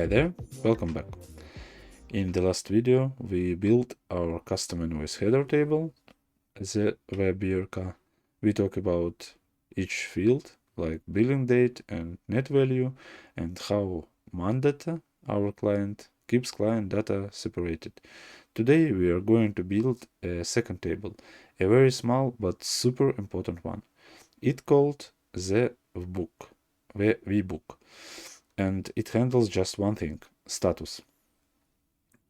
Hi there, welcome back. In the last video, we built our custom invoice header table, ZVBRK. We talk about each field, like billing date and net value, and how MANDT, our client, keeps client data separated. Today, we are going to build a second table, a very small but super important one. It's called ZVBUK, and it handles just one thing, status.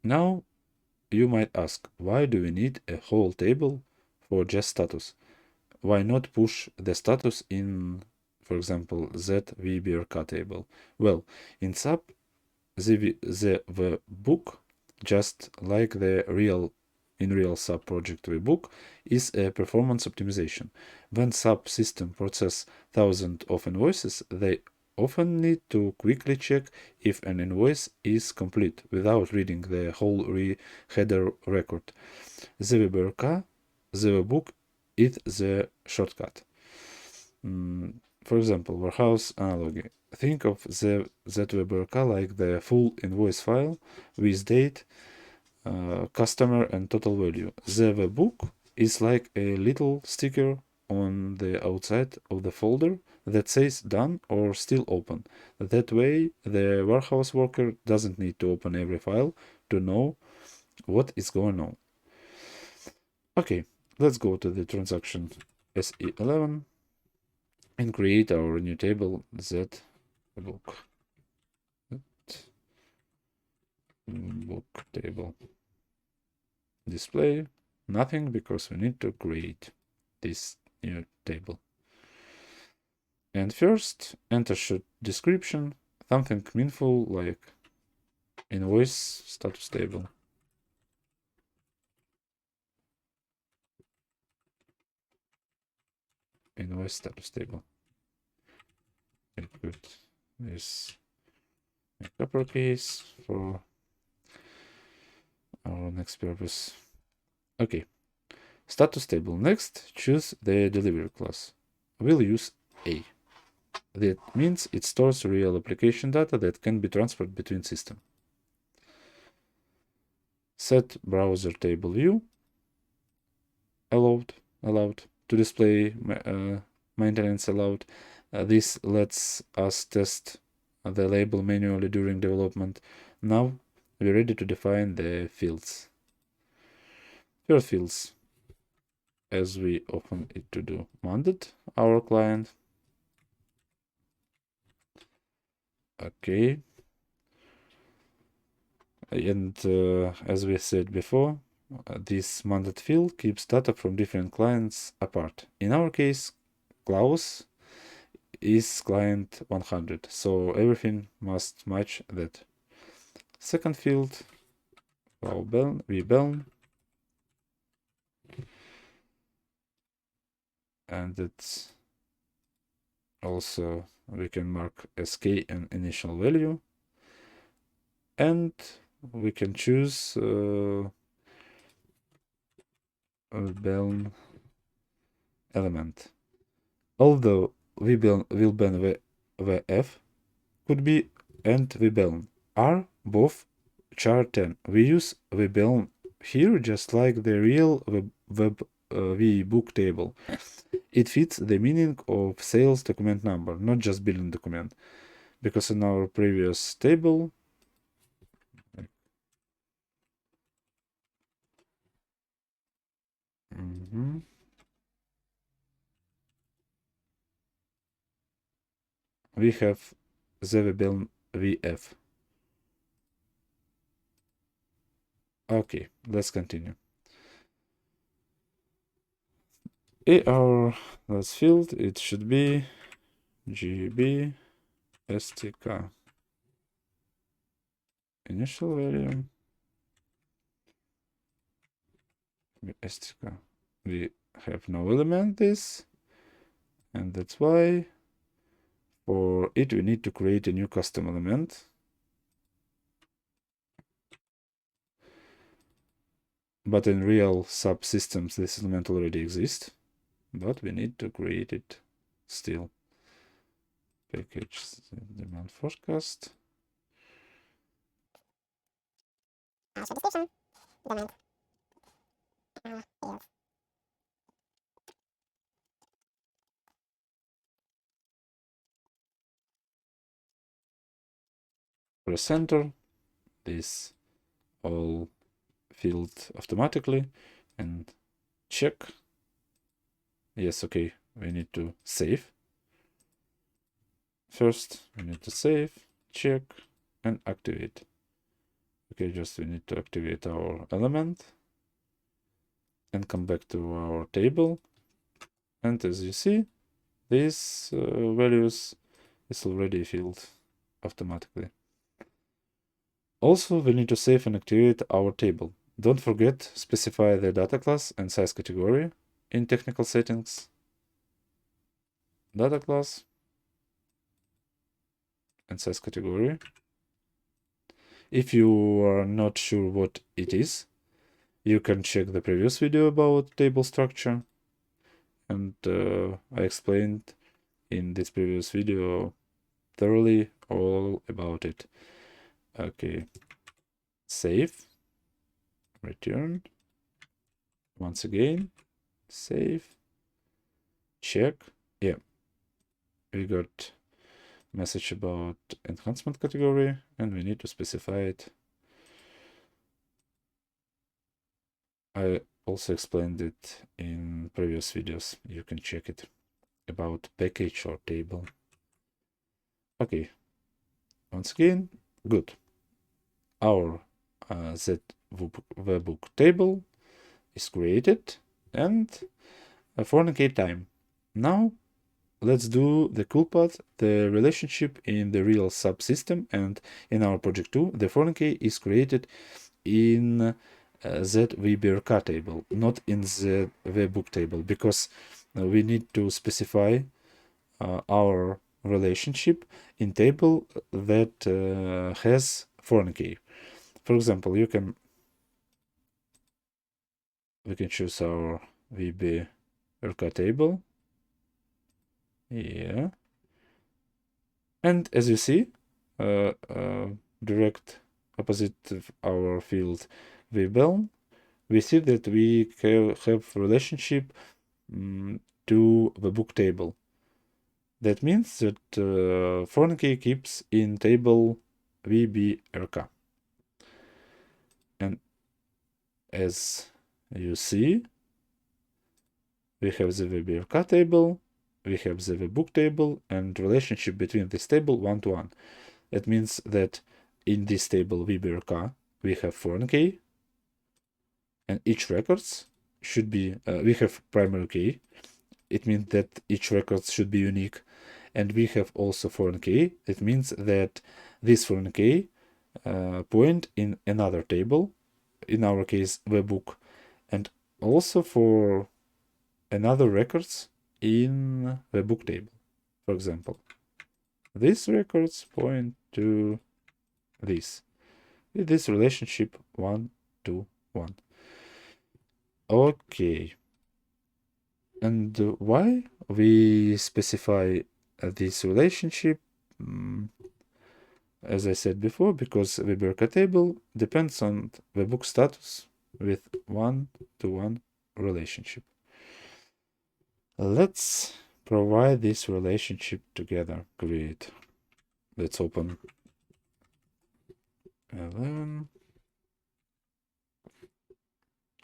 Now, you might ask, why do we need a whole table for just status? Why not push the status in, for example, ZVBRK table? Well, in SAP, ZVBUK, just like in real SAP project VBOK, is a performance optimization. When SAP system processes thousands of invoices, they often need to quickly check if an invoice is complete without reading the whole header record. ZVBRK, ZVBUK is the shortcut. For example, warehouse analogy. Think of the ZVBRK like the full invoice file with date, customer, and total value. ZVBUK is like a little sticker on the outside of the folder that says done or still open. That way, the warehouse worker doesn't need to open every file to know what is going on. Okay, let's go to the transaction SE11 and create our new table ZVBUK. Book table. Display, nothing, because we need to create this new table. And first, enter description, something meaningful like invoice status table. Invoice status table. Okay, good. This uppercase for our next purpose. Okay. Status table. Next, choose the delivery class. We'll use A. That means it stores real application data that can be transferred between systems. Set browser table view. Allowed to display maintenance allowed. This lets us test the label manually during development. Now we're ready to define the fields. First fields, as we often it to do, MANDT, our client. Okay. And as we said before, this MANDT field keeps data from different clients apart. In our case, Klaus is client 100, so everything must match that. Second field, VBELN, and it's also we can mark SK an initial value, and we can choose VBELN element. Although VBELN VF could be and VBELN are both char 10. We use VBELN here just like the real VBOK table. It fits the meaning of sales document number, not just billing document. Because in our previous table, we have ZVBELN VF. Okay, let's continue. Our last field, it should be GBSTK. Initial value. GBSTK. We have no element this, and that's why for it we need to create a new custom element. But in real subsystems, this element already exists, but we need to create it still. Package demand forecast. description, domain, fields. Press enter. This all filled automatically and check. Yes, okay, we need to save. First, we need to save, check, and activate. Okay, just we need to activate our element and come back to our table. And as you see, these values is already filled automatically. Also, we need to save and activate our table. Don't forget, specify the data class and size category in technical settings. Data class and size category. If you are not sure what it is, you can check the previous video about table structure. And I explained in this previous video thoroughly all about it. Okay, save, return, once again, save, check. Yeah, we got message about enhancement category and we need to specify it. I also explained it in previous videos. You can check it about package or table. Okay, once again, good. Our ZVBUK table is created and a foreign key time. Now let's do the cool part, the relationship in the real subsystem, and in our project 2, the foreign key is created in ZVBRK table, not in the ZVBUK table, because we need to specify our relationship in table that has foreign key. For example, we can choose our VBELN table. Yeah. And as you see, direct opposite of our field VBELN, we see that we have relationship to the book table. That means that foreign key keeps in table VBELN. And as you see, we have the VBELN table, we have the VBOK table, and relationship between this table 1-to-1. That means that in this table VBELN, we have foreign key, and each records should be, we have primary key. It means that each record should be unique. And we have also foreign key. It means that this foreign key point in another table, in our case, the book, and also for another records in the book table. For example, these records point to this, with this relationship 1-to-1. Okay. And why we specify this relationship? As I said before, because the VBELN table depends on the book status with 1-to-1 relationship. Let's provide this relationship together. Great. Let's open 11.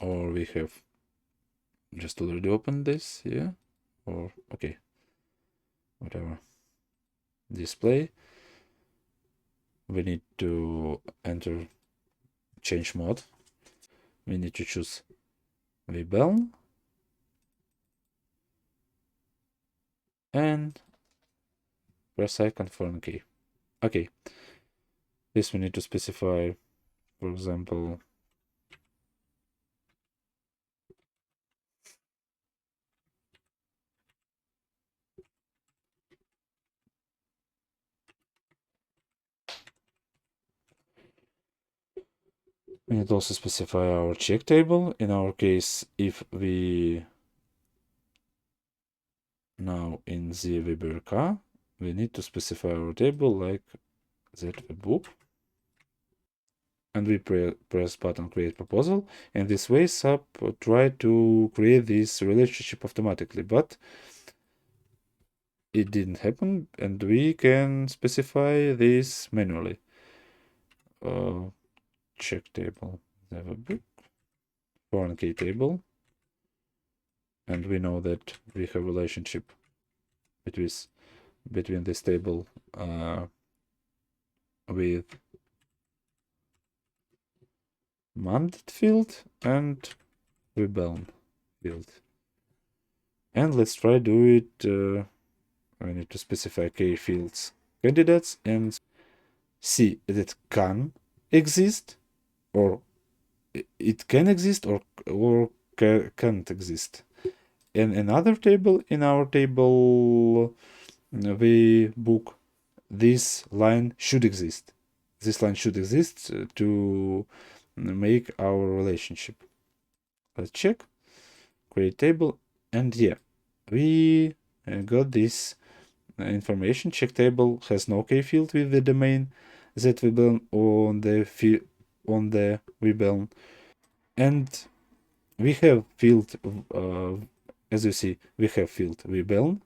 Or we have just already opened this, yeah? Or, okay. Whatever. Display. We need to enter change mode. We need to choose VBELN and press icon foreign key. Okay. This we need to specify, for example, we need to also specify our check table. In our case, if we now in the ZVBRK, we need to specify our table like ZVBUK. and we press button create proposal, and this way SAP try to create this relationship automatically, but it didn't happen, and we can specify this manually. Check table, ZVBUK, foreign key table, and we know that we have relationship between this table with MANDT field and VBELN field. And let's try do it. I need to specify key fields candidates and see that can exist, or it can exist, or can't exist. In another table, in our table VBOK, this line should exist. This line should exist to make our relationship. Let's check, create table, and yeah, we got this information. Check table has no key field with the domain ZVBELN on the VBELN, and we have field as you see, we have field VBELN,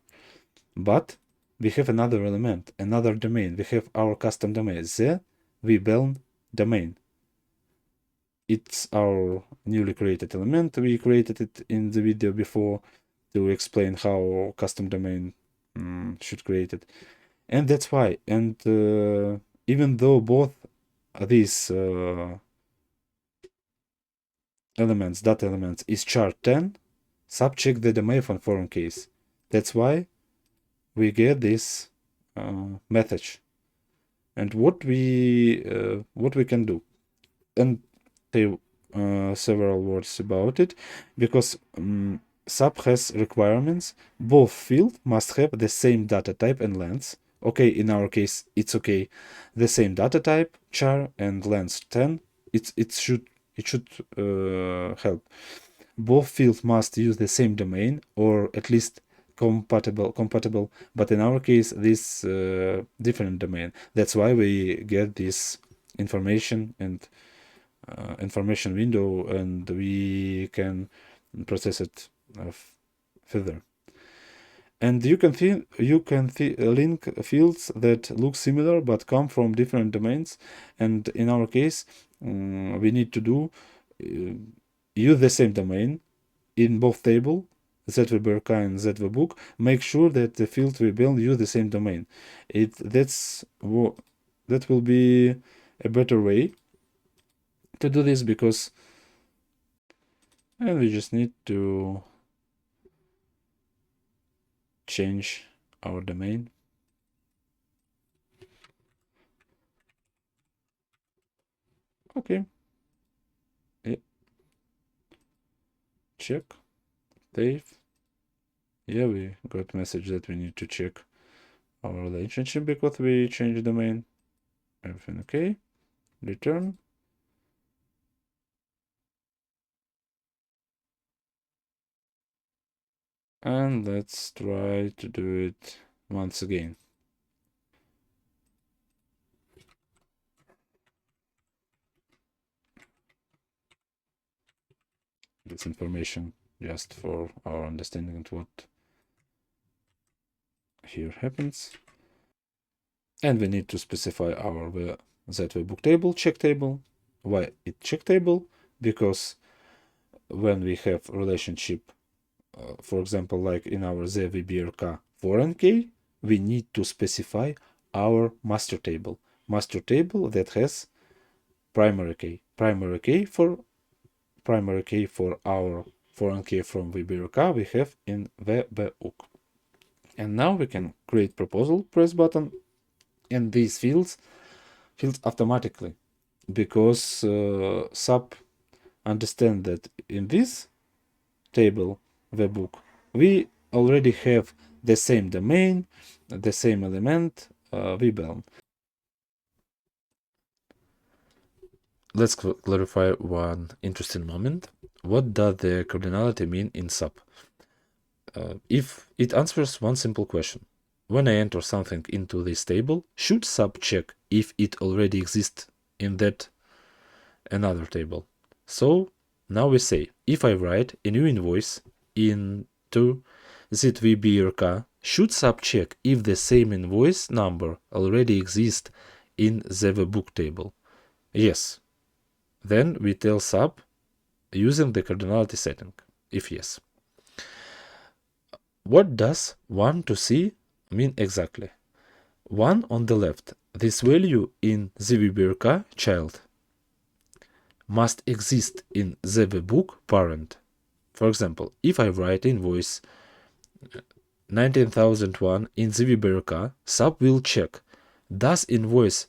but we have another element, another domain. We have our custom domain, the VBELN domain. It's our newly created element. We created it in the video before to explain how custom domain should create it. And that's why. And even though both these elements, data elements, is chart 10, subcheck the domain for foreign case. That's why we get this message. And what we can do, and say several words about it, because SAP has requirements. Both fields must have the same data type and length. Okay, in our case, it's okay. The same data type, char, and length 10. It should help. Both fields must use the same domain, or at least compatible. But in our case, this different domain. That's why we get this information and information window, and we can process it further. And you can link fields that look similar but come from different domains. And in our case, we need to do use the same domain in both table, ZVBRK and ZVBUK. Make sure that the field we build use the same domain. That will be a better way to do this, because and we just need to change our domain. Okay. Yeah. Check. Save. Yeah, we got message that we need to check our relationship because we changed domain. Everything okay. Return. And let's try to do it once again. This information just for our understanding of what here happens. And we need to specify our ZVBUK table, check table. Why it check table? Because when we have relationship, for example, like in our ZVBRK foreign key, we need to specify our master table that has primary key for our foreign key from VBRK we have in VBUK. And now we can create proposal, press button, and these fields automatically, because SAP understand that in this table VBUK we already have the same domain, the same element, VBELN. Let's clarify one interesting moment. What does the cardinality mean in SAP? If it answers one simple question: when I enter something into this table, should SAP check if it already exists in that another table. So now we say, if I write a new invoice into ZVBRK, should SAP check if the same invoice number already exists in ZVBUK table? Yes. Then we tell SAP using the cardinality setting, if yes. What does 1 to C mean exactly? 1 on the left, this value in ZVBRK child must exist in ZVBUK parent. For example, if I write invoice 19,001 in ZVBRK, SAP will check, does invoice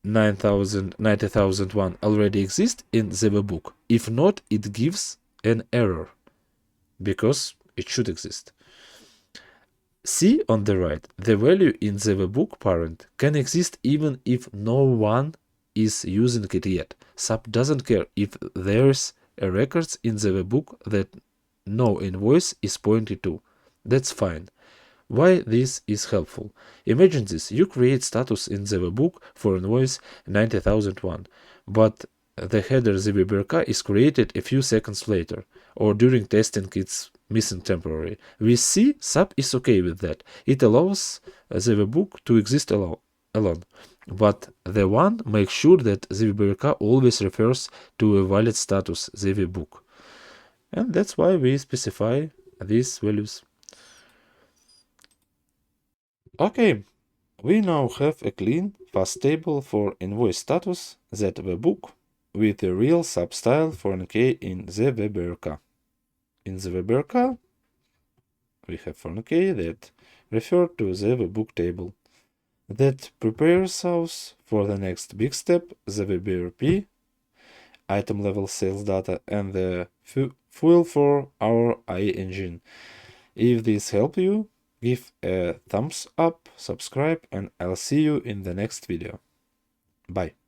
90,001 already exist in ZVBUK? If not, it gives an error, because it should exist. See on the right, the value in ZVBUK parent can exist even if no one is using it yet. SAP doesn't care if there's a record in ZVBUK that no invoice is pointed to. That's fine. Why this is helpful? Imagine this, you create status in ZVBUK for invoice 90,001, but the header ZVBRK is created a few seconds later, or during testing it's missing temporarily. We see SAP is okay with that. It allows ZVBUK to exist alone. But the one makes sure that ZVBRK always refers to a valid status ZVBUK. And that's why we specify these values. Okay, we now have a clean, fast table for invoice status ZVBUK with a real substyle for NK in ZVBRK. In ZVBRK, we have for NK that refer to ZVBUK table. That prepares us for the next big step, ZVBRP, item level sales data, and the fuel for our AI engine. If this helped you, give a thumbs up, subscribe, and I'll see you in the next video. Bye.